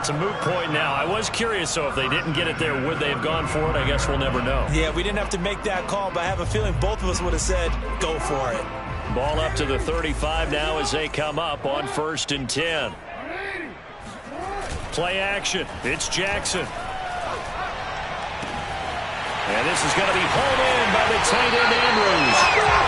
It's a moot point now. I was curious, so if they didn't get it there, would they have gone for it? I guess we'll never know. Yeah, we didn't have to make that call, but I have a feeling both of us would have said, go for it. Ball up to the 35 now as they come up on 1st and 10. Play action. It's Jackson. And this is going to be hauled in by the tight end Andrews.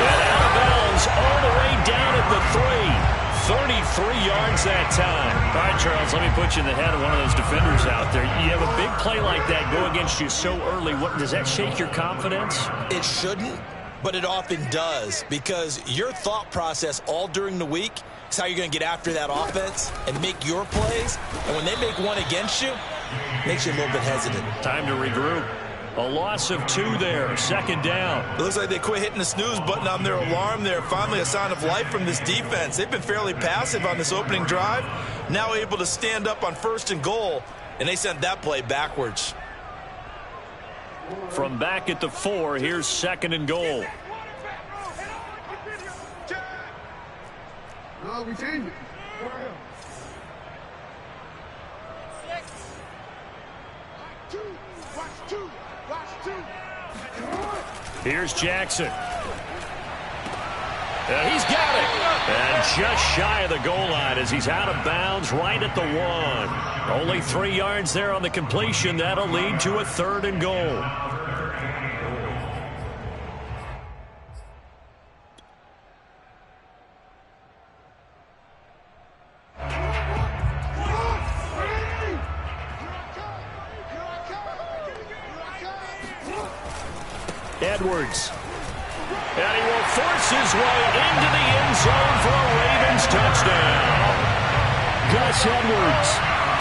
And out of bounds all the way down at the 3. 33 yards that time. All right, Charles, let me put you in the head of one of those defenders out there. You have a big play like that go against you so early. Does that shake your confidence? It shouldn't, but it often does, because your thought process all during the week is how you're going to get after that offense and make your plays. And when they make one against you, it makes you a little bit hesitant. Time to regroup. A loss of 2 there, 2nd down. It looks like they quit hitting the snooze button on their alarm there. Finally a sign of life from this defense. They've been fairly passive on this opening drive. Now able to stand up on 1st and goal, and they sent that play backwards. From back at the 4, here's 2nd and goal. No, we changed it. Here's Jackson. And he's got it. And just shy of the goal line as he's out of bounds right at the 1. Only 3 yards there on the completion. That'll lead to a 3rd and goal. Edwards. And he will force his way into the end zone for a Ravens touchdown. Gus Edwards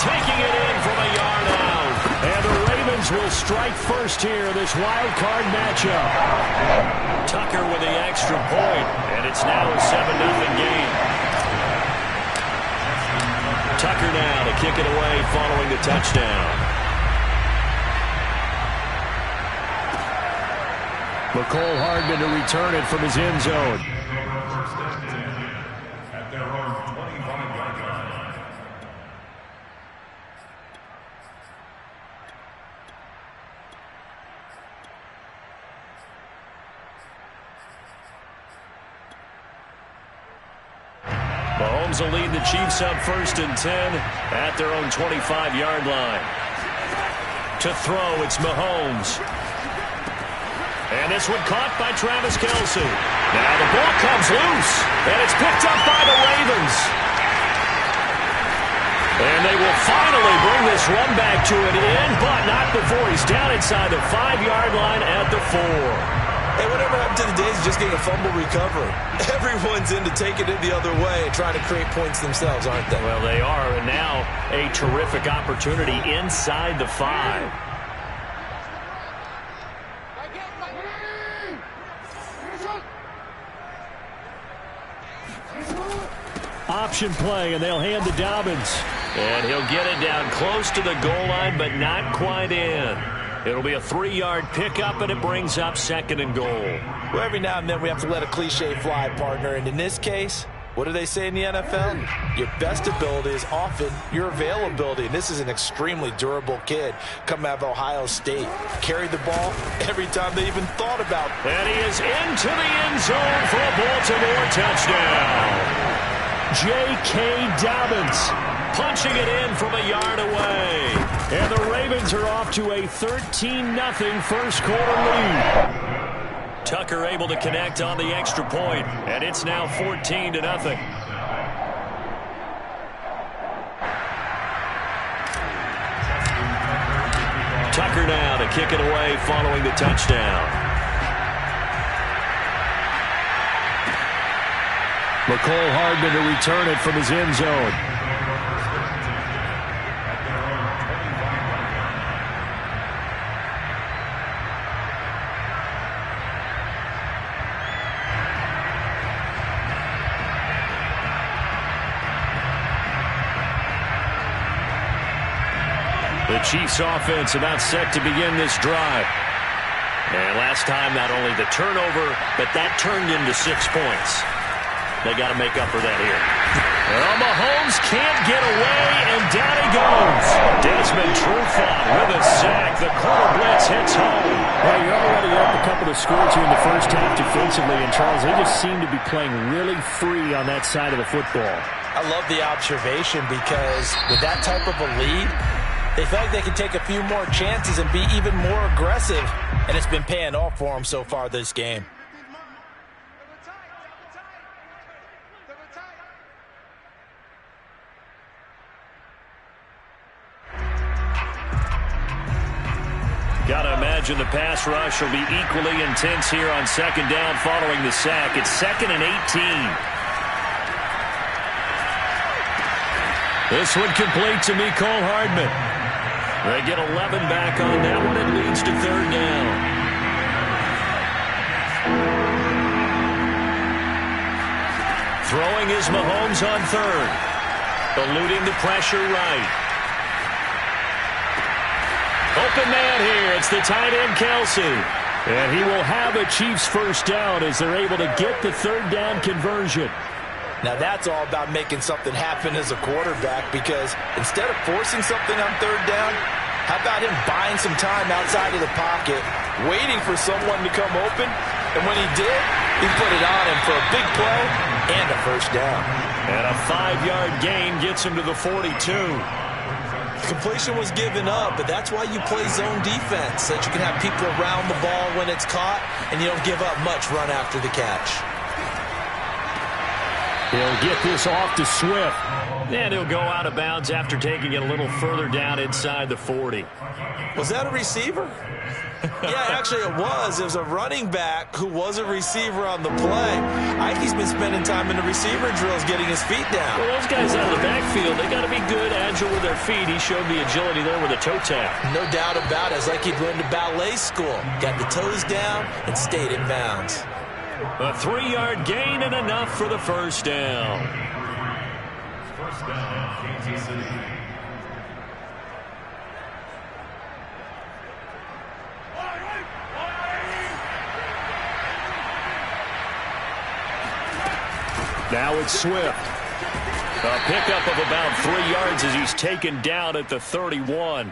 taking it in from a yard out. And the Ravens will strike first here, this wild card matchup. Tucker with the extra point, and it's now a 7-0 game. Tucker now to kick it away following the touchdown. McCole Hardman to return it from his end zone. Mahomes will lead the Chiefs up 1st and 10 at their own 25-yard line. To throw, it's Mahomes. And this one caught by Travis Kelce. Now the ball comes loose, and it's picked up by the Ravens. And they will finally bring this run back to an end, but not before he's down inside the 5-yard line at the 4. Hey, whatever happened to the days of just getting a fumble recovery? Everyone's into taking it the other way and trying to create points themselves, aren't they? Well, they are, and now a terrific opportunity inside the 5. Option play, and they'll hand to Dobbins. And he'll get it down close to the goal line, but not quite in. It'll be a 3-yard pickup, and it brings up 2nd and goal. Well, every now and then we have to let a cliche fly, partner. And in this case, what do they say in the NFL? Your best ability is often your availability. And this is an extremely durable kid coming out of Ohio State. Carried the ball every time they even thought about it. And he is into the end zone for a Baltimore touchdown. J.K. Dobbins punching it in from a yard away. And the Ravens are off to a 13-0 first quarter lead. Tucker able to connect on the extra point, and it's now 14-0. Tucker now to kick it away following the touchdown. McCole Hardman to return it from his end zone. The Chiefs offense about set to begin this drive. And last time, not only the turnover, but that turned into 6 points. They got to make up for that here. Well, Mahomes can't get away, and down he goes. fought with a sack. The corner blitz hits home. Well, you're already up a couple of scores here in the first half defensively, and Charles, they just seem to be playing really free on that side of the football. I love the observation because with that type of a lead, they feel like they can take a few more chances and be even more aggressive, and it's been paying off for them so far this game. Got to imagine the pass rush will be equally intense here on second down following the sack. It's 2nd and 18. This one complete to Mecole Hardman. They get 11 back on that one. It leads to 3rd down. Throwing is Mahomes on 3rd. Eluding the pressure right. Open man here. It's the tight end, Kelce. And he will have a Chiefs first down as they're able to get the 3rd down conversion. Now that's all about making something happen as a quarterback, because instead of forcing something on 3rd down, how about him buying some time outside of the pocket, waiting for someone to come open, and when he did, he put it on him for a big play and a first down. And a 5-yard gain gets him to the 42. Completion was given up, but that's why you play zone defense, so that you can have people around the ball when it's caught, and you don't give up much run after the catch. He'll get this off to Swift. And he'll go out of bounds after taking it a little further down inside the 40. Was that a receiver? Yeah, actually it was. It was a running back who was a receiver on the play. Ike's been spending time in the receiver drills getting his feet down. Well, those guys out of the backfield, they got to be good, agile with their feet. He showed the agility there with a toe tap. No doubt about it. It's like he'd learned to ballet school. Got the toes down and stayed in bounds. A 3-yard gain and enough for the first down. First down, Kansas City. Now it's Swift. A pickup of about 3 yards as he's taken down at the 31.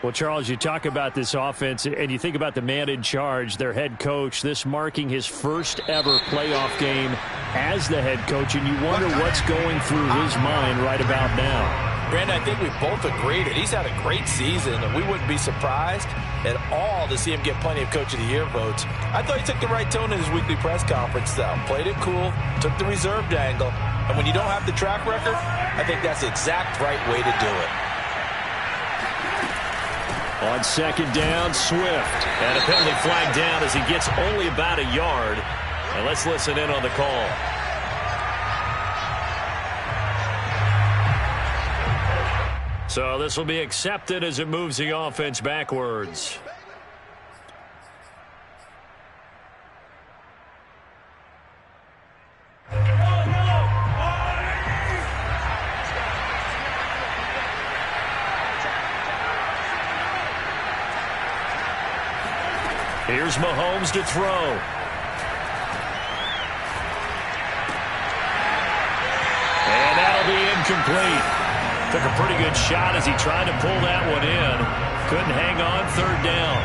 Well, Charles, you talk about this offense, and you think about the man in charge, their head coach, this marking his first ever playoff game as the head coach, and you wonder what's going through his mind right about now. Brandon, I think we both agreed that he's had a great season, and we wouldn't be surprised at all to see him get plenty of Coach of the Year votes. I thought he took the right tone in his weekly press conference, though. Played it cool, took the reserved angle, and when you don't have the track record, I think that's the exact right way to do it. On second down, Swift. And a penalty flag down as he gets only about a yard. And let's listen in on the call. So this will be accepted as it moves the offense backwards. Here's Mahomes to throw. And that'll be incomplete. Took a pretty good shot as he tried to pull that one in. Couldn't hang on, 3rd down.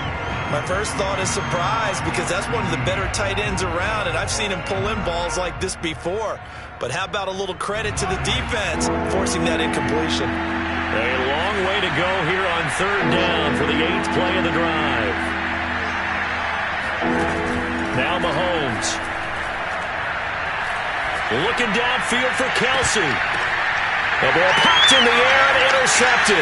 My first thought is surprise, because that's one of the better tight ends around, and I've seen him pull in balls like this before. But how about a little credit to the defense forcing that incompletion? A long way to go here on 3rd down for the 8th play of the drive. Now Mahomes. Looking downfield for Kelce. The ball popped in the air and intercepted.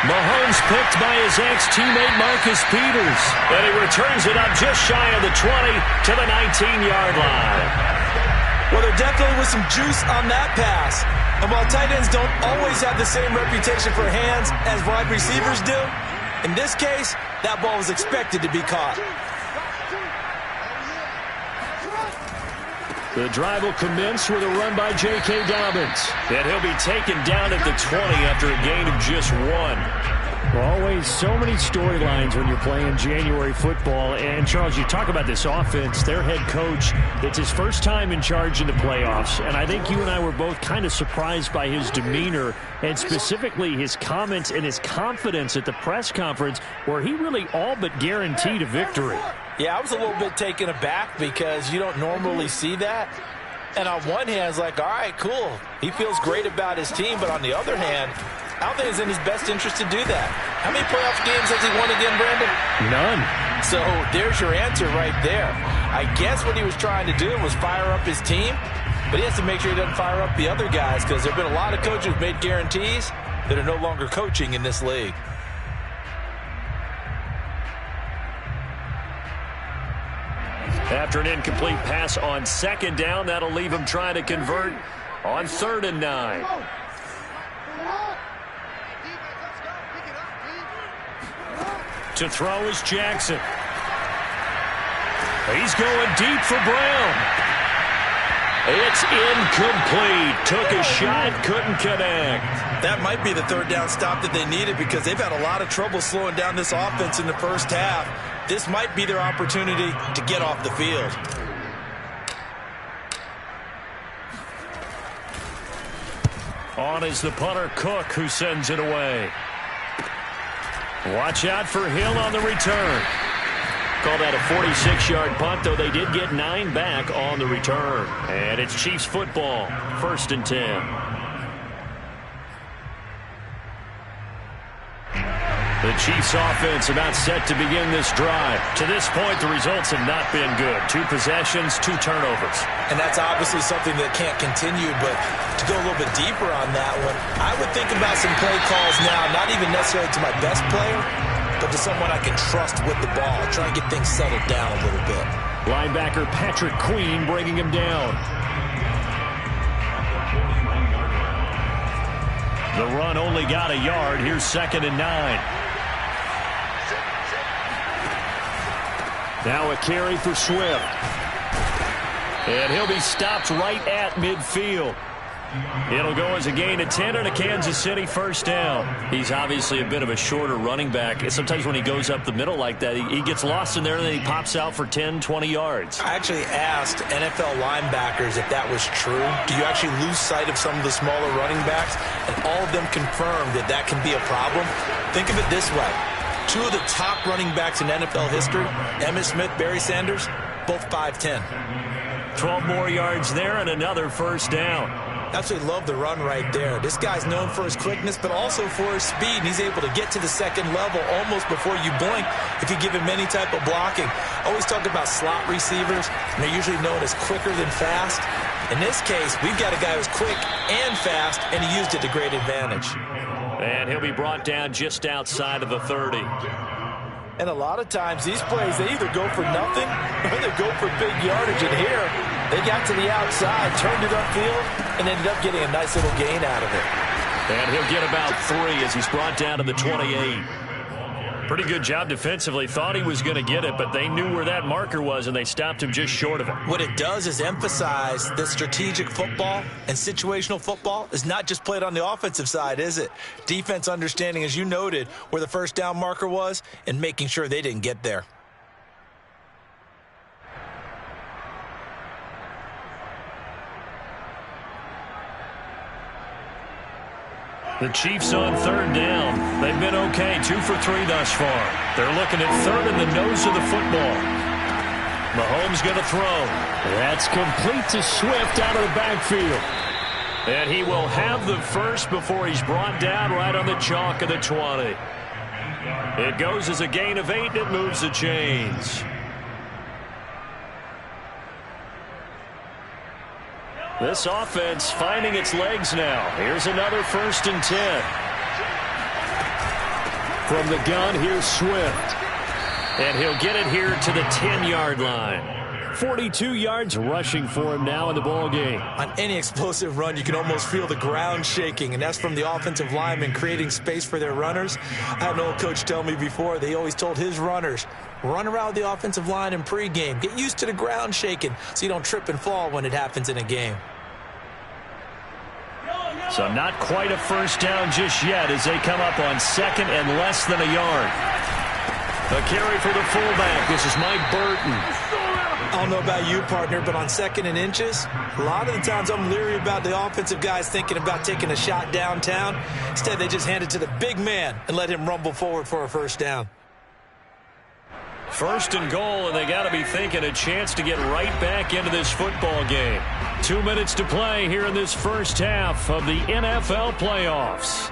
Mahomes picked by his ex-teammate Marcus Peters. And he returns it up just shy of the 20 to the 19-yard line. Well, there definitely was some juice on that pass. And while tight ends don't always have the same reputation for hands as wide receivers do, in this case, that ball was expected to be caught. The drive will commence with a run by J.K. Dobbins. And he'll be taken down at the 20 after a gain of just 1. Always so many storylines when you're playing January football. And, Charles, you talk about this offense, their head coach, it's his first time in charge in the playoffs. And I think you and I were both kind of surprised by his demeanor and specifically his comments and his confidence at the press conference where he really all but guaranteed a victory. Yeah, I was a little bit taken aback because you don't normally see that. And on one hand, it's like, all right, cool. He feels great about his team. But on the other hand, I don't think it's in his best interest to do that. How many playoff games has he won again, Brandon? None. So there's your answer right there. I guess what he was trying to do was fire up his team, but he has to make sure he doesn't fire up the other guys because there have been a lot of coaches who've made guarantees that are no longer coaching in this league. After an incomplete pass on second down, that'll leave him trying to convert on 3rd and 9. To throw is Jackson. He's going deep for Brown. It's incomplete. Took a shot, couldn't connect. That might be the 3rd down stop that they needed because they've had a lot of trouble slowing down this offense in the first half. This might be their opportunity to get off the field. On is the punter, Cook, who sends it away. Watch out for Hill on the return. Call that a 46-yard punt, though they did get 9 back on the return. And it's Chiefs football, 1st and 10. The Chiefs offense about set to begin this drive. To this point, the results have not been good. 2 possessions, 2 turnovers. And that's obviously something that can't continue, but to go a little bit deeper on that one, I would think about some play calls now, not even necessarily to my best player, but to someone I can trust with the ball. Try and get things settled down a little bit. Linebacker Patrick Queen bringing him down. The run only got a yard. Here's 2nd and 9. Now a carry for Swift. And he'll be stopped right at midfield. It'll go as a gain of 10 and a Kansas City 1st down. He's obviously a bit of a shorter running back. Sometimes when he goes up the middle like that, he gets lost in there and then he pops out for 10, 20 yards. I actually asked NFL linebackers if that was true. Do you actually lose sight of some of the smaller running backs? And all of them confirmed that that can be a problem. Think of it this way. 2 of the top running backs in NFL history, Emmitt Smith, Barry Sanders, both 5'10". 12 more yards there and another 1st down. Absolutely love the run right there. This guy's known for his quickness, but also for his speed. And he's able to get to the 2nd level almost before you blink if you give him any type of blocking. Always talk about slot receivers, and they're usually known as quicker than fast. In this case, we've got a guy who's quick and fast, and he used it to great advantage. And he'll be brought down just outside of the 30. And a lot of times, these plays, they either go for nothing or they go for big yardage. And here, they got to the outside, turned it upfield, and ended up getting a nice little gain out of it. And he'll get about 3 as he's brought down to the 28. Pretty good job defensively. Thought he was going to get it, but they knew where that marker was, and they stopped him just short of it. What it does is emphasize that strategic football and situational football is not just played on the offensive side, is it? Defense understanding, as you noted, where the 1st down marker was and making sure they didn't get there. The Chiefs on 3rd down. They've been okay, 2 for 3 thus far. They're looking at 3rd in the nose of the football. Mahomes going to throw. That's complete to Swift out of the backfield. And he will have the first before he's brought down right on the chalk of the 20. It goes as a gain of 8, and it moves the chains. This offense finding its legs now. Here's another 1st and 10. From the gun, here's Swift. And he'll get it here to the 10-yard line. 42 yards rushing for him now in the ball game. On any explosive run, you can almost feel the ground shaking, and that's from the offensive linemen creating space for their runners. I had an old coach tell me before, they always told his runners, run around the offensive line in pregame. Get used to the ground shaking so you don't trip and fall when it happens in a game. So not quite a first down just yet as they come up on second and less than a yard. A carry for the fullback. This is Mike Burton. I don't know about you, partner, but on second and inches, a lot of the times I'm leery about the offensive guys thinking about taking a shot downtown. Instead, they just hand it to the big man and let him rumble forward for a first down. First and goal, and they got to be thinking a chance to get right back into this football game. 2 minutes to play here in this first half of the NFL playoffs.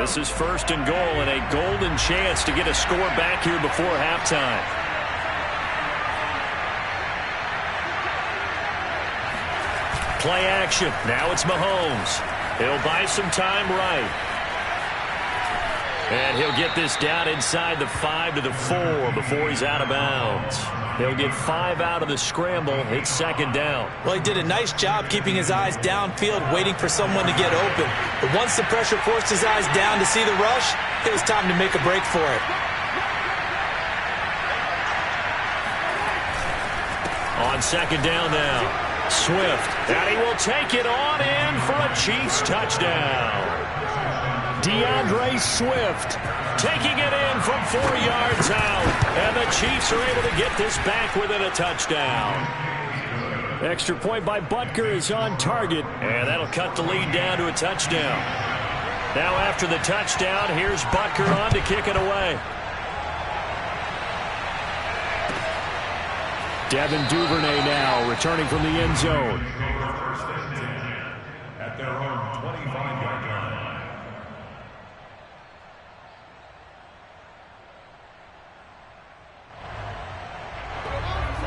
This is first and goal and a golden chance to get a score back here before halftime. Play action. Now it's Mahomes. He'll buy some time right. And he'll get this down inside the 5 to the 4 before he's out of bounds. He'll get 5 out of the scramble. It's second down. Well, he did a nice job keeping his eyes downfield, waiting for someone to get open. But once the pressure forced his eyes down to see the rush, it was time to make a break for it. On second down now, Swift. And he will take it on in for a Chiefs touchdown. DeAndre Swift taking it in from 4 yards out. And the Chiefs are able to get this back within a touchdown. Extra point by Butker is on target. And that'll cut the lead down to a touchdown. Now after the touchdown, here's Butker on to kick it away. Devin Duvernay now returning from the end zone. First and 10 at their own 25-yard line.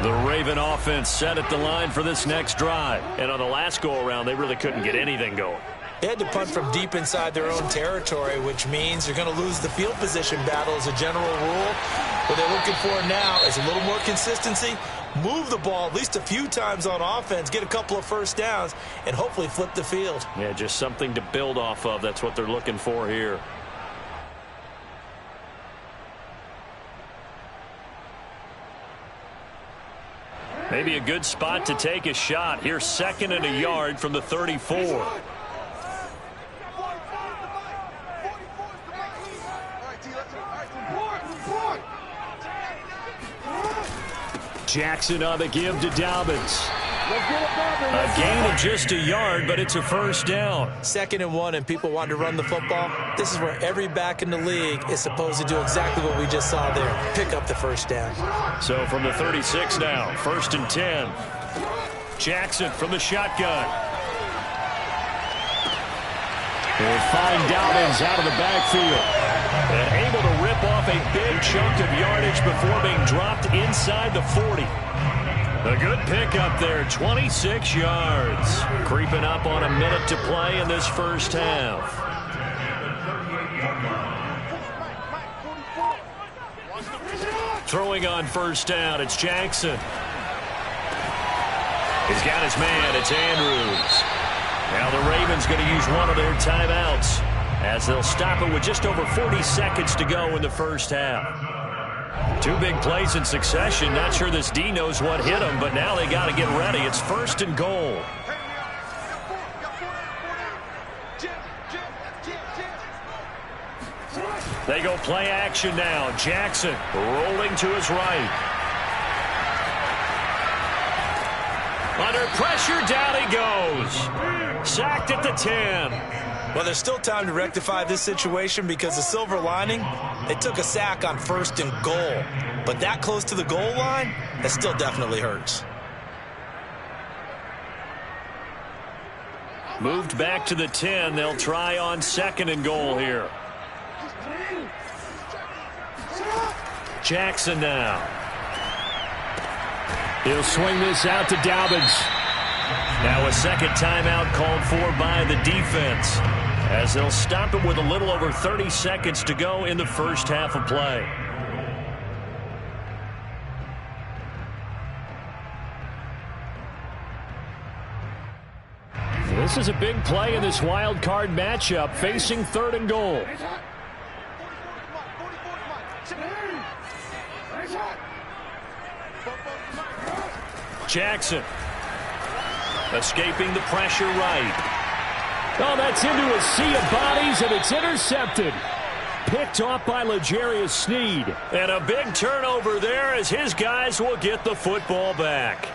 The Raven offense set at the line for this next drive. And on the last go-around, they really couldn't get anything going. They had to punt from deep inside their own territory, which means you're going to lose the field position battle as a general rule. What they're looking for now is a little more consistency, move the ball at least a few times on offense, get a couple of first downs, and hopefully flip the field. Yeah, just something to build off of. That's what they're looking for here. Maybe a good spot to take a shot. Here's second and a yard from the 34. Jackson on the give to Dobbins. A gain of just a yard, but it's a first down. 2nd and 1, and people want to run the football. This is where every back in the league is supposed to do exactly what we just saw there. Pick up the first down. So from the 36 now, 1st and 10. Jackson from the shotgun. They find Dobbins out of the backfield. And able to rip off a big chunk of yardage before being dropped inside the 40. A good pickup there, 26 yards. Creeping up on a minute to play in this first half. Throwing on first down, it's Jackson. He's got his man, it's Andrews. Now the Ravens going to use one of their timeouts as they'll stop it with just over 40 seconds to go in the first half. 2 big plays in succession. Not sure this D knows what hit him, but now they got to get ready. It's 1st and goal. They go play action now. Jackson rolling to his right. Under pressure, down he goes. Sacked at the 10. Well, there's still time to rectify this situation because the silver lining, they took a sack on 1st and goal. But that close to the goal line, that still definitely hurts. Moved back to the 10. They'll try on 2nd and goal here. Jackson now. He'll swing this out to Dobbins. Now a second timeout called for by the defense as they'll stop it with a little over 30 seconds to go in the first half of play. This is a big play in this wild card matchup facing 3rd and goal. Jackson escaping the pressure right. Oh, that's into a sea of bodies, and it's intercepted. Picked off by L'Jarius Sneed. And a big turnover there as his guys will get the football back.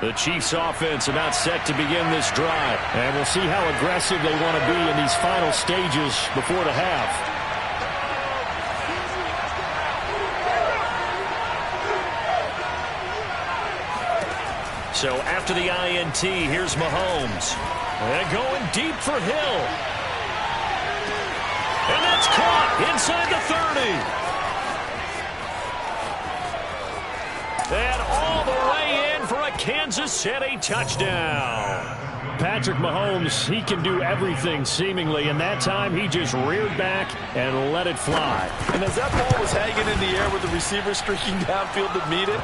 The Chiefs offense about set to begin this drive. And we'll see how aggressive they want to be in these final stages before the half. So after the INT, here's Mahomes. And going deep for Hill. And that's caught inside the 30. And all the way in for a Kansas City touchdown. Patrick Mahomes, he can do everything seemingly, and that time he just reared back and let it fly. And as that ball was hanging in the air with the receiver streaking downfield to meet it,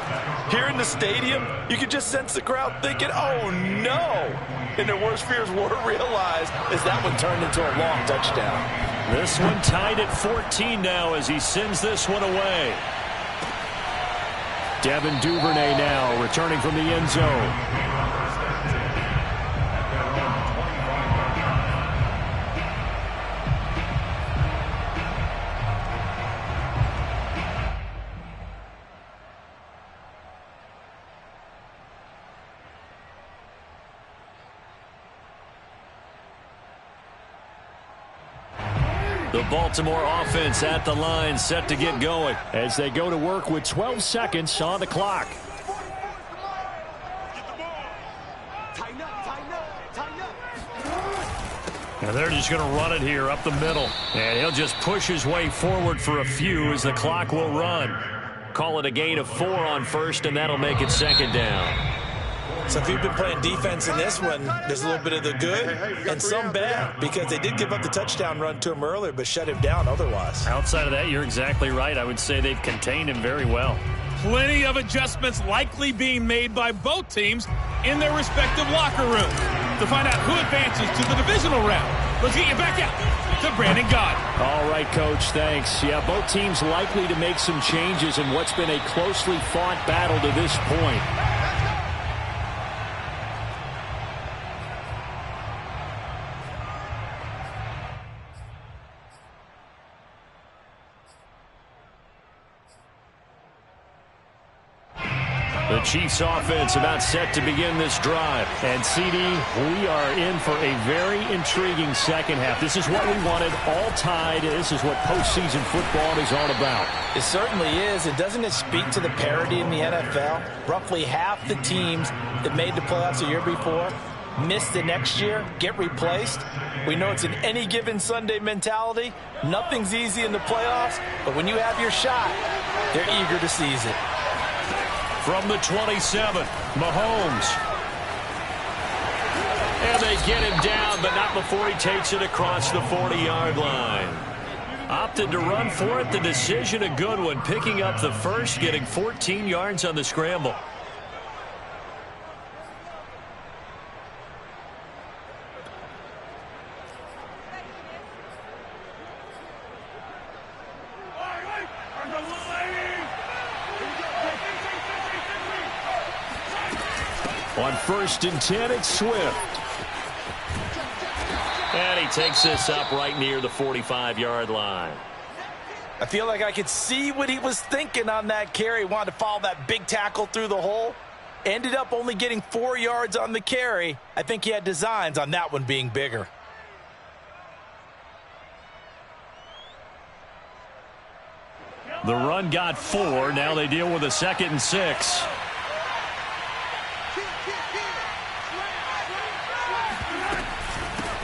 here in the stadium, you could just sense the crowd thinking, oh no! And their worst fears were realized as that one turned into a long touchdown. This one tied at 14 now as he sends this one away. Devin Duvernay now returning from the end zone. The Baltimore offense at the line, set to get going as they go to work with 12 seconds on the clock. And they're just going to run it here up the middle. And he'll just push his way forward for a few as the clock will run. Call it a gain of 4 on first, and that'll make it second down. So if you've been playing defense in this one, there's a little bit of the good and some bad, because they did give up the touchdown run to him earlier but shut him down otherwise. Outside of that, you're exactly right. I would say they've contained him very well. Plenty of adjustments likely being made by both teams in their respective locker rooms. To find out who advances to the divisional round, let's get you back out to Brandon Gaudin. All right, Coach, thanks. Yeah, both teams likely to make some changes in what's been a closely fought battle to this point. The Chiefs offense about set to begin this drive. And CD, we are in for a very intriguing second half. This is what we wanted, all tied. This is what postseason football is all about. It certainly is. And doesn't it speak to the parity in the NFL? Roughly half the teams that made the playoffs the year before miss the next year, get replaced. We know it's an any given Sunday mentality. Nothing's easy in the playoffs, but when you have your shot, they're eager to seize it. From the 27, Mahomes. And they get him down, but not before he takes it across the 40-yard line. Opted to run for it. The decision a good one. Picking up the first, getting 14 yards on the scramble. On 1st and 10, it's Swift. And he takes this up right near the 45-yard line. I feel like I could see what he was thinking on that carry. He wanted to follow that big tackle through the hole. Ended up only getting 4 yards on the carry. I think he had designs on that one being bigger. The run got 4. Now they deal with a 2nd and 6.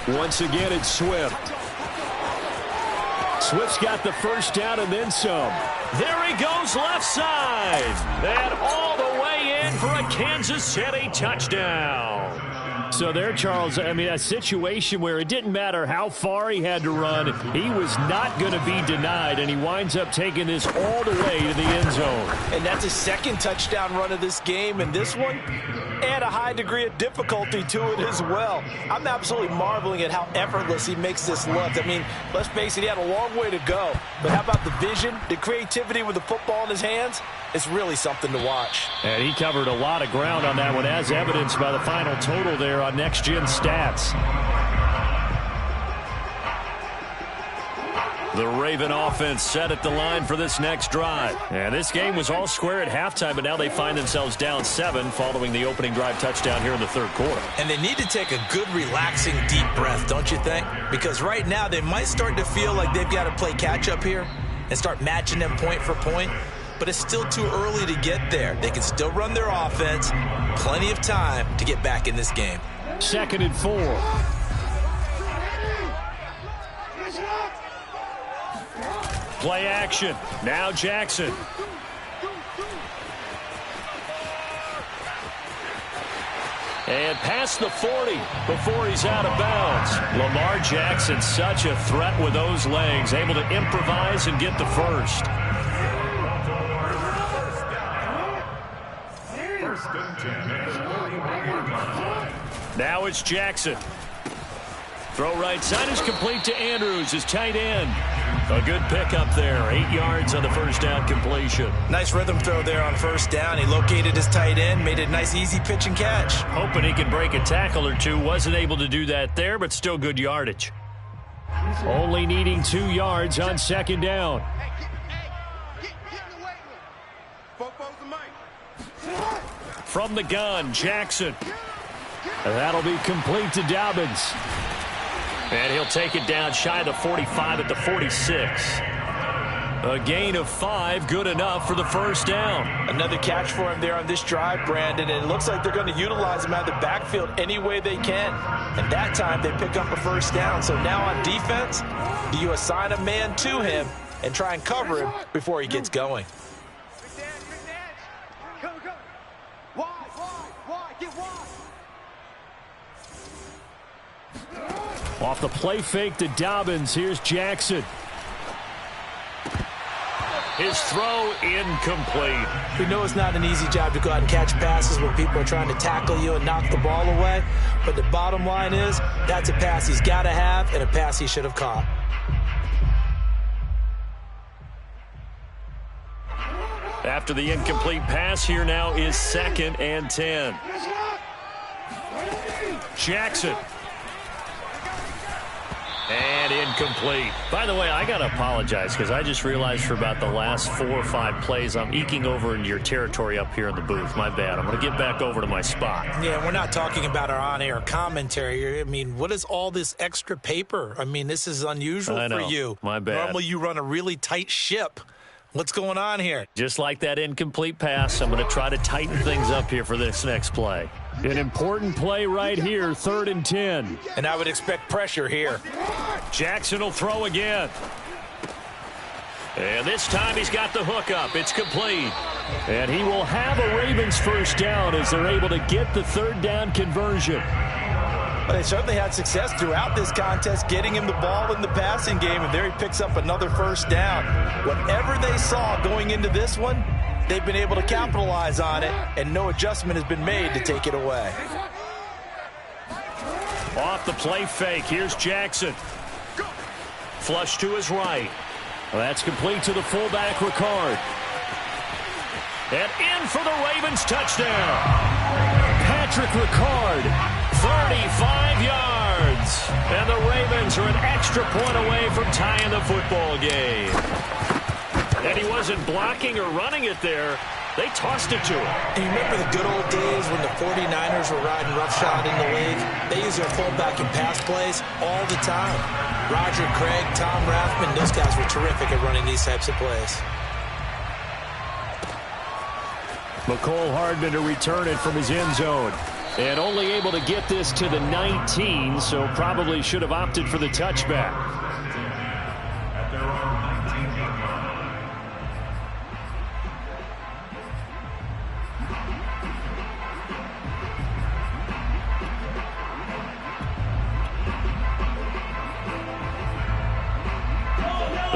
Once again, it's Swift. Swift's got the first down and then some. There he goes left side. And all the way in for a Kansas City touchdown. so there, Charles. I mean, a situation where it didn't matter how far he had to run. He was not going to be denied, and he winds up taking this all the way to the end zone. And that's his second touchdown run of this game, and this one, add a high degree of difficulty to it as well. I'm absolutely marveling at how effortless he makes this look. I mean, let's face it, he had a long way to go. But how about the vision, the creativity with the football in his hands? It's really something to watch. And he covered a lot of ground on that one, as evidenced by the final total there on Next Gen Stats. The Raven offense set at the line for this next drive. And this game was all square at halftime, but now they find themselves down 7 following the opening drive touchdown here in the third quarter. And they need to take a good, relaxing, deep breath, don't you think? Because right now they might start to feel like they've got to play catch-up here and start matching them point for point. But it's still too early to get there. They can still run their offense. Plenty of time to get back in this game. 2nd and 4. Play action. Now Jackson. And past the 40 before he's out of bounds. Lamar Jackson, such a threat with those legs, able to improvise and get the first. Now it's Jackson. Throw right side is complete to Andrews, his tight end. A good pickup there. 8 yards on the first down completion. Nice rhythm throw there on first down. He located his tight end, made it a nice, easy pitch and catch. Hoping he could break a tackle or two. Wasn't able to do that there, but still good yardage. Only needing 2 yards on second down. From the gun, Jackson. That'll be complete to Dobbins. And he'll take it down shy of the 45 at the 46. A gain of 5, good enough for the first down. Another catch for him there on this drive, Brandon, and it looks like they're going to utilize him out of the backfield any way they can. And that time they pick up a first down. So now on defense, do you assign a man to him and try and cover him before he gets going? Off the play fake to Dobbins, here's Jackson. His throw incomplete. We know it's not an easy job to go out and catch passes when people are trying to tackle you and knock the ball away. But the bottom line is, that's a pass he's got to have and a pass he should have caught. After the incomplete pass, here now is 2nd and 10. Jackson. And incomplete. By the way, I got to apologize because I just realized for about the last 4 or 5 plays, I'm eking over into your territory up here in the booth. My bad. I'm going to get back over to my spot. Yeah, we're not talking about our on-air commentary. I mean, what is all this extra paper? I mean, this is unusual for you. My bad. Normally you run a really tight ship. What's going on here? Just like that incomplete pass, I'm going to try to tighten things up here for this next play. An important play right here, 3rd and 10. And I would expect pressure here. Jackson will throw again. And this time he's got the hook up. It's complete. And he will have a Ravens first down as they're able to get the 3rd down conversion. But they certainly had success throughout this contest, getting him the ball in the passing game, and there he picks up another first down. Whatever they saw going into this one, they've been able to capitalize on it, and no adjustment has been made to take it away. Off the play fake, here's Jackson. Flush to his right. Well, that's complete to the fullback, Ricard. And in for the Ravens touchdown. Patrick Ricard. 35 yards. And the Ravens are an extra point away from tying the football game. And he wasn't blocking or running it there. They tossed it to him. And you remember the good old days when the 49ers were riding roughshod in the league? They used their fullback in pass plays all the time. Roger Craig, Tom Rathman, those guys were terrific at running these types of plays. Mecole Hardman to return it from his end zone. And only able to get this to the 19, so probably should have opted for the touchback. At their own 19-yard line.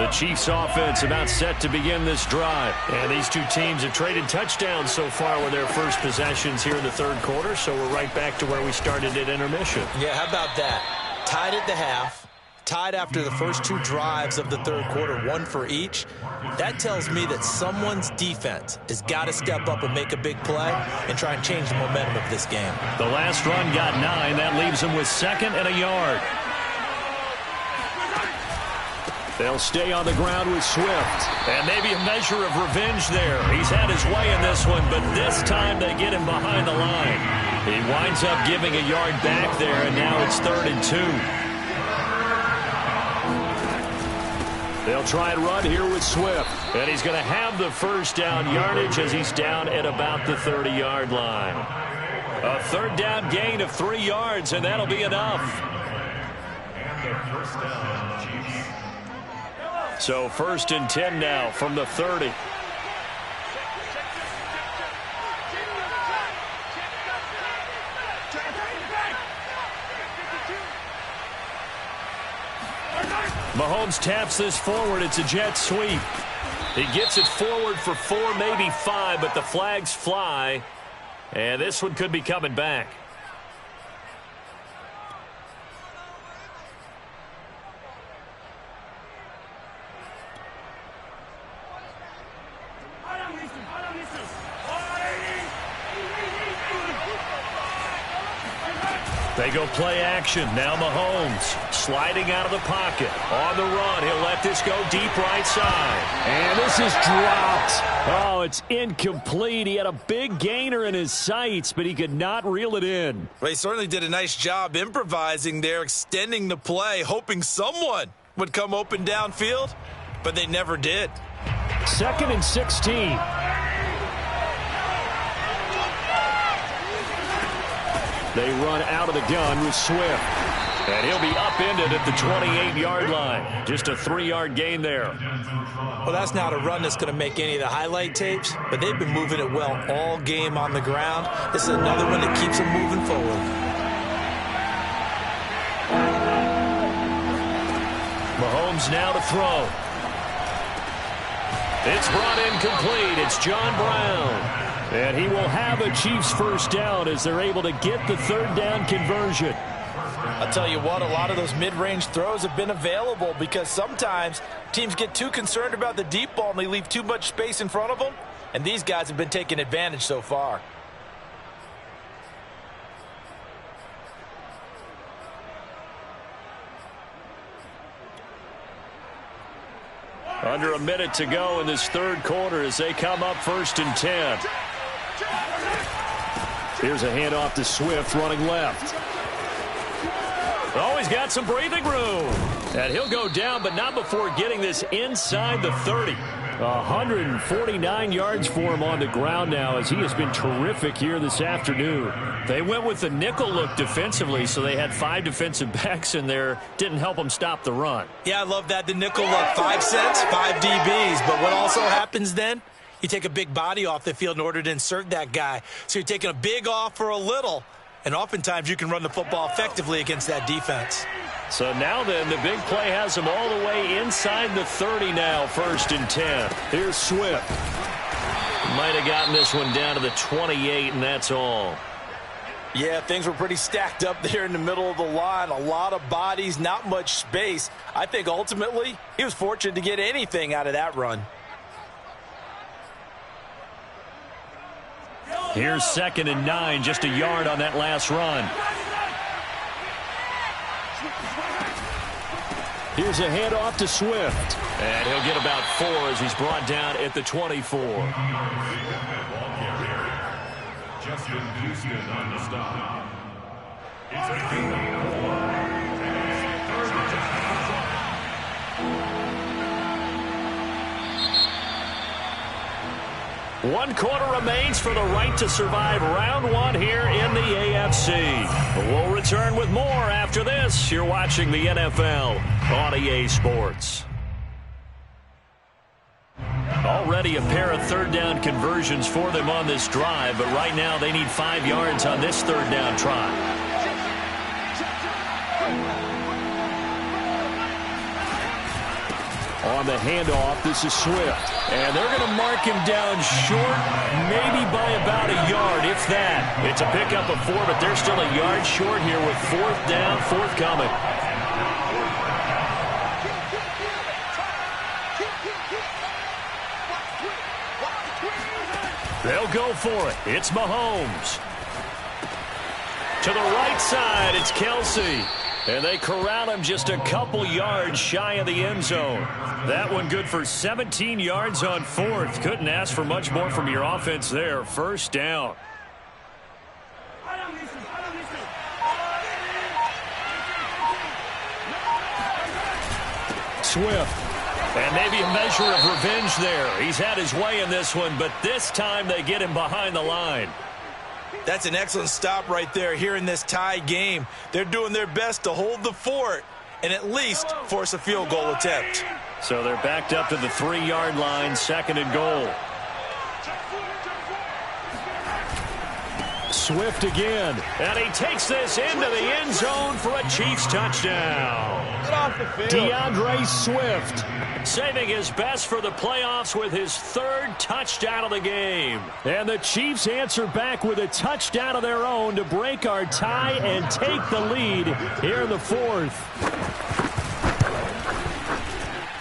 The Chiefs offense about set to begin this drive. And these two teams have traded touchdowns so far with their first possessions here in the third quarter, so we're right back to where we started at intermission. Yeah, how about that? Tied at the half, tied after the first two drives of the third quarter, one for each. That tells me that someone's defense has got to step up and make a big play and try and change the momentum of this game. The last run got 9. That leaves them with 2nd and a yard. They'll stay on the ground with Swift. And maybe a measure of revenge there. He's had his way in this one, but this time they get him behind the line. He winds up giving a yard back there, and now it's 3rd and 2. They'll try and run here with Swift. And he's going to have the first down yardage as he's down at about the 30-yard line. A third down gain of 3 yards, and that'll be enough. And the first down, Chiefs. So 1st and 10 now from the 30. Mahomes taps this forward. It's a jet sweep. He gets it forward for 4, maybe 5, but the flags fly. And this one could be coming back. They go play action. Now Mahomes sliding out of the pocket. On the run. He'll let this go deep right side. And this is dropped. Oh, it's incomplete. He had a big gainer in his sights, but he could not reel it in. Well, he certainly did a nice job improvising there, extending the play, hoping someone would come open downfield, but they never did. 2nd and 16. They run out of the gun with Swift. And he'll be upended at the 28-yard line. Just a 3-yard gain there. Well, that's not a run that's going to make any of the highlight tapes, but they've been moving it well all game on the ground. This is another one that keeps them moving forward. Mahomes now to throw. It's brought in complete. It's John Brown. And he will have a Chiefs first down as they're able to get the 3rd down conversion. I'll tell you what, a lot of those mid-range throws have been available because sometimes teams get too concerned about the deep ball and they leave too much space in front of them. And these guys have been taking advantage so far. Under a minute to go in this third quarter as they come up 1st and 10. Here's a handoff to Swift running left. Oh, he's got some breathing room. And he'll go down, but not before getting this inside the 30. 149 yards for him on the ground now as he has been terrific here this afternoon. They went with the nickel look defensively, so they had 5 defensive backs in there. Didn't help them stop the run. Yeah, I love that. The nickel look, 5 cents, 5 DBs. But what also happens then? You take a big body off the field in order to insert that guy. So you're taking a big off for a little. And oftentimes you can run the football effectively against that defense. So now then, the big play has him all the way inside the 30 now, 1st and 10. Here's Swift. Might have gotten this one down to the 28, and that's all. Yeah, things were pretty stacked up there in the middle of the line. A lot of bodies, not much space. I think ultimately he was fortunate to get anything out of that run. Here's 2nd and 9, just a yard on that last run. Here's a handoff to Swift. And he'll get about 4 as he's brought down at the 24. Justin Houston on the stop. It's a One quarter remains for the right to survive round 1 here in the AFC. We'll return with more after this. You're watching the NFL on EA Sports. Already a pair of 3rd down conversions for them on this drive, but right now they need 5 yards on this 3rd down try. On the handoff, this is Swift. And they're going to mark him down short, maybe by about a yard, if that. It's a pickup of 4, but they're still a yard short here with 4th down, forthcoming. They'll go for it. It's Mahomes. To the right side, it's Kelsey. And they corral him just a couple yards shy of the end zone. That one good for 17 yards on 4th. Couldn't ask for much more from your offense there. 1st down. Swift. And maybe a measure of revenge there. He's had his way in this one, but this time they get him behind the line. That's an excellent stop right there here in this tie game. They're doing their best to hold the fort and at least force a field goal attempt. So they're backed up to the 3-yard line, 2nd and goal. Swift again, and he takes this into the end zone for a Chiefs touchdown. Get off the field. DeAndre Swift saving his best for the playoffs with his 3rd touchdown of the game. And the Chiefs answer back with a touchdown of their own to break our tie and take the lead here in the 4th.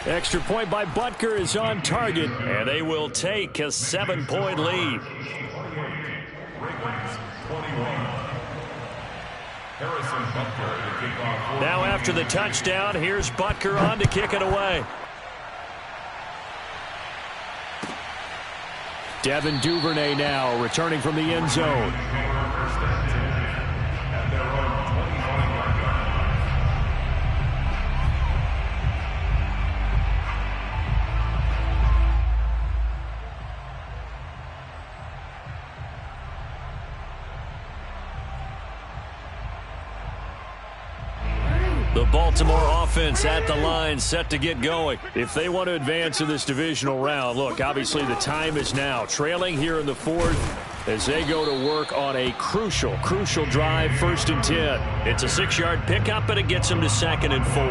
Extra point by Butker is on target, and they will take a 7-point lead. Now after the touchdown, here's Butker on to kick it away. Devin Duvernay now returning from the end zone. The Baltimore offense at the line, set to get going. If they want to advance in this divisional round, look, obviously the time is now. Trailing here in the 4th as they go to work on a crucial drive, 1st and 10. It's a 6-yard pickup, and it gets them to 2nd and 4.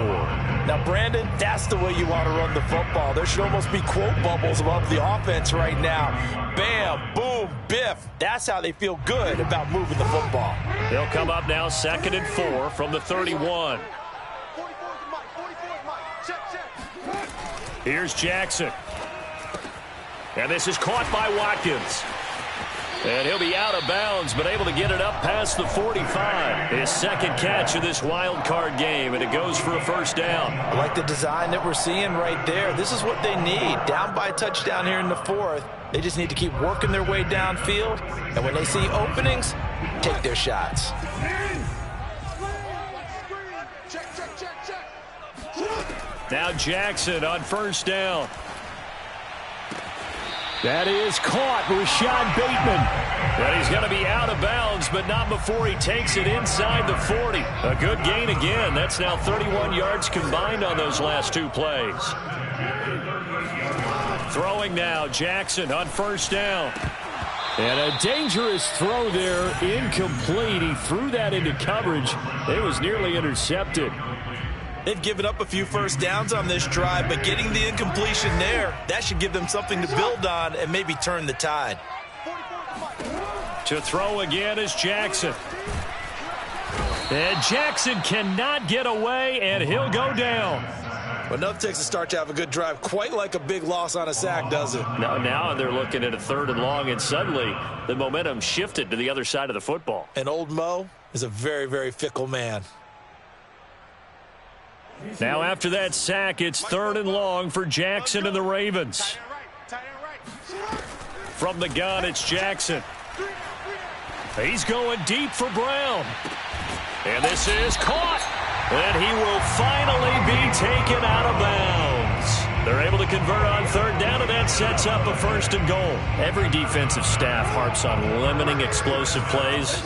Now, Brandon, that's the way you want to run the football. There should almost be quote bubbles above the offense right now. Bam, boom, biff. That's how they feel good about moving the football. They'll come up now 2nd and 4 from the 31. Here's Jackson. And this is caught by Watkins. And he'll be out of bounds, but able to get it up past the 45. His 2nd catch of this wild card game, and it goes for a 1st down. I like the design that we're seeing right there. This is what they need. Down by a touchdown here in the 4th. They just need to keep working their way downfield. And when they see openings, take their shots. Now Jackson on 1st down. That is caught. Rashad Bateman. And he's going to be out of bounds, but not before he takes it inside the 40. A good gain again. That's now 31 yards combined on those last 2 plays. Throwing now, Jackson on 1st down. And a dangerous throw there, incomplete. He threw that into coverage. It was nearly intercepted. They've given up a few 1st downs on this drive, but getting the incompletion there, that should give them something to build on and maybe turn the tide. To throw again is Jackson. And Jackson cannot get away, and he'll go down. But enough takes a start to have a good drive, quite like a big loss on a sack, does it? Now they're looking at a 3rd and long, and suddenly the momentum shifted to the other side of the football. And old Mo is a very, very fickle man. Now after that sack, it's 3rd and long for Jackson and the Ravens. From the gun, it's Jackson. He's going deep for Brown. And this is caught. And he will finally be taken out of bounds. They're able to convert on 3rd down, and that sets up a 1st and goal. Every defensive staff harps on limiting explosive plays.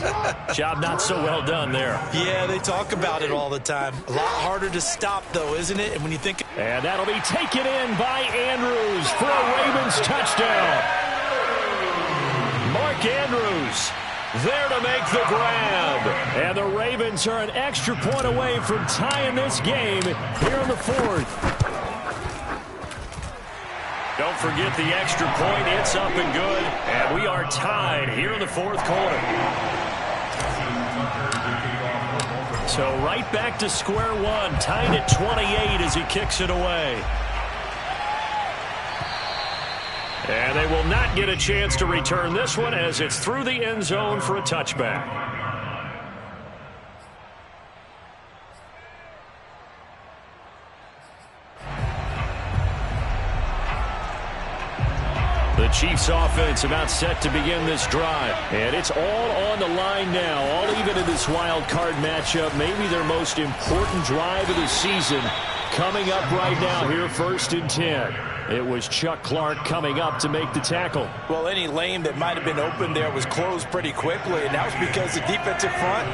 Job not so well done there. Yeah, they talk about it all the time. A lot harder to stop, though, isn't it? And when you think... And that'll be taken in by Andrews for a Ravens touchdown. Mark Andrews there to make the grab. And the Ravens are an extra point away from tying this game here in the 4th. Don't forget the extra point. It's up and good. And we are tied here in the fourth quarter. So right back to square one. Tied at 28 as he kicks it away. And they will not get a chance to return this one as it's through the end zone for a touchback. The Chiefs offense about set to begin this drive. And it's all on the line now, all even in this wild card matchup. Maybe their most important drive of the season coming up right now here, 1st and 10. It was Chuck Clark coming up to make the tackle. Well, any lane that might have been open there was closed pretty quickly, and that was because the defensive front,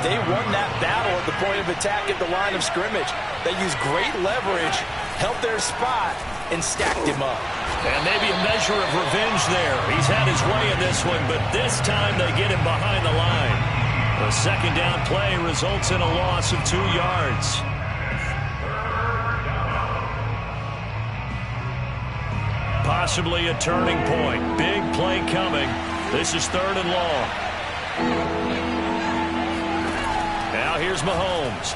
they won that battle at the point of attack at the line of scrimmage. They used great leverage, held their spot, and stacked him up. And maybe a measure of revenge there. He's had his way in this one, but this time they get him behind the line. The second down play results in a loss of 2 yards. Possibly a turning point. Big play coming. This is 3rd and long. Now here's Mahomes.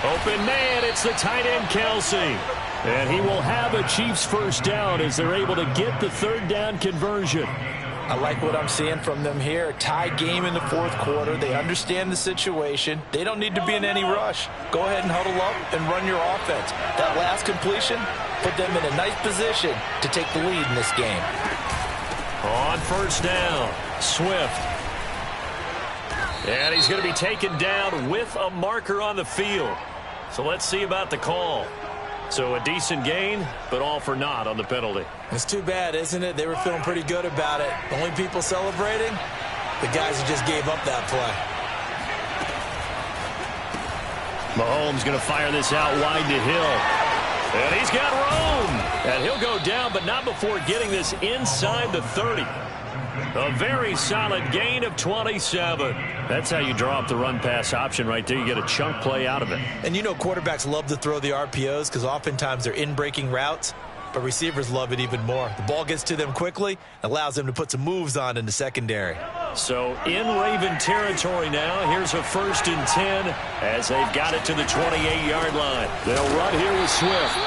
Open man, it's the tight end Kelce. And he will have a Chiefs first down as they're able to get the 3rd down conversion. I like what I'm seeing from them here. Tie game in the 4th quarter. They understand the situation. They don't need to be in any rush. Go ahead and huddle up and run your offense. That last completion put them in a nice position to take the lead in this game. On 1st down, Swift. And he's going to be taken down with a marker on the field. So let's see about the call. So a decent gain, but all for naught on the penalty. It's too bad, isn't it? They were feeling pretty good about it. The only people celebrating, the guys who just gave up that play. Mahomes going to fire this out wide to Hill. And he's got room. And he'll go down, but not before getting this inside the 30. A very solid gain of 27. That's how you draw up the run-pass option right there. You get a chunk play out of it. And you know quarterbacks love to throw the RPOs because oftentimes they're in-breaking routes, but receivers love it even more. The ball gets to them quickly, allows them to put some moves on in the secondary. So in Raven territory now, here's a 1st and 10 as they've got it to the 28-yard line. They'll run here with Swift.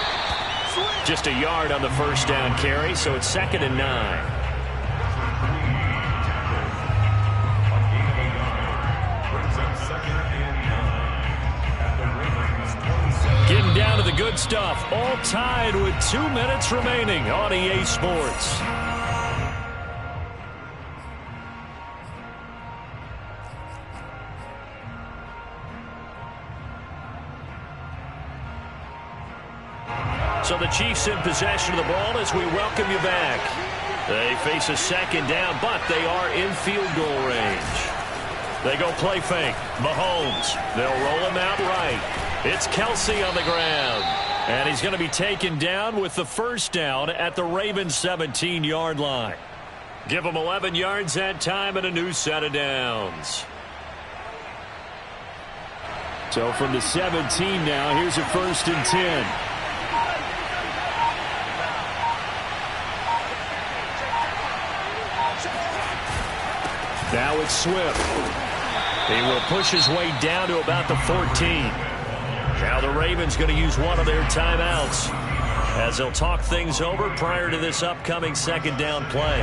Just a yard on the 1st down carry, so it's 2nd and 9. Getting down to the good stuff. All tied with 2 minutes remaining on EA Sports. So the Chiefs in possession of the ball as we welcome you back. They face a 2nd down, but they are in field goal range. They go play fake. Mahomes. They'll roll him out right. It's Kelce on the ground. And he's going to be taken down with the 1st down at the Ravens 17-yard line. Give him 11 yards that time and a new set of downs. So from the 17 now, here's a 1st and 10. Now it's Swift. He will push his way down to about the 14. Now the Ravens going to use one of their timeouts as they'll talk things over prior to this upcoming 2nd down play.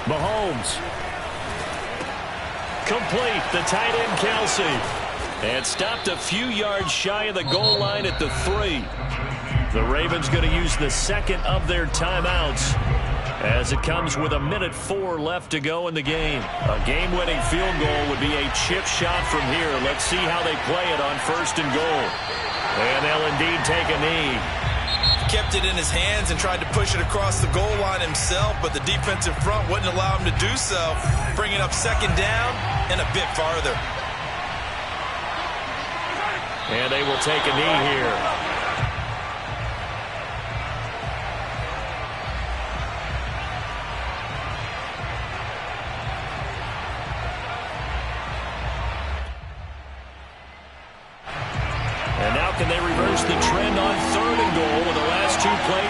Mahomes. Complete. The tight end Kelce. And stopped a few yards shy of the goal line at the 3. The Ravens going to use the 2nd of their timeouts as it comes with 1:04 left to go in the game. A game-winning field goal would be a chip shot from here. Let's see how they play it on 1st and goal. And they'll indeed take a knee. Kept it in his hands and tried to push it across the goal line himself, but the defensive front wouldn't allow him to do so, bringing up 2nd down and a bit farther. And they will take a knee here.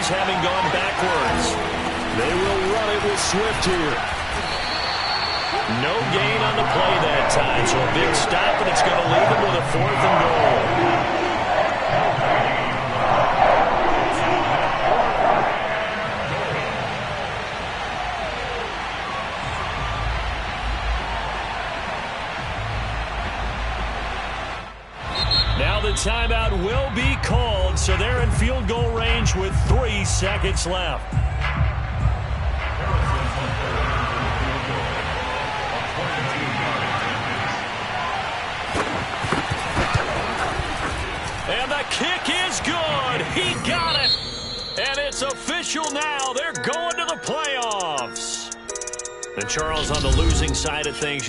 plays having gone backwards. They will run it with Swift here. No gain on the play that time, so a big stop, and it's going to leave them with a 4th and goal. Now the timeout will be called, so they're in field goal range with 3 seconds left. And the kick is good. He got it. And it's official now. They're going to the playoffs. And Charles, on the losing side of things,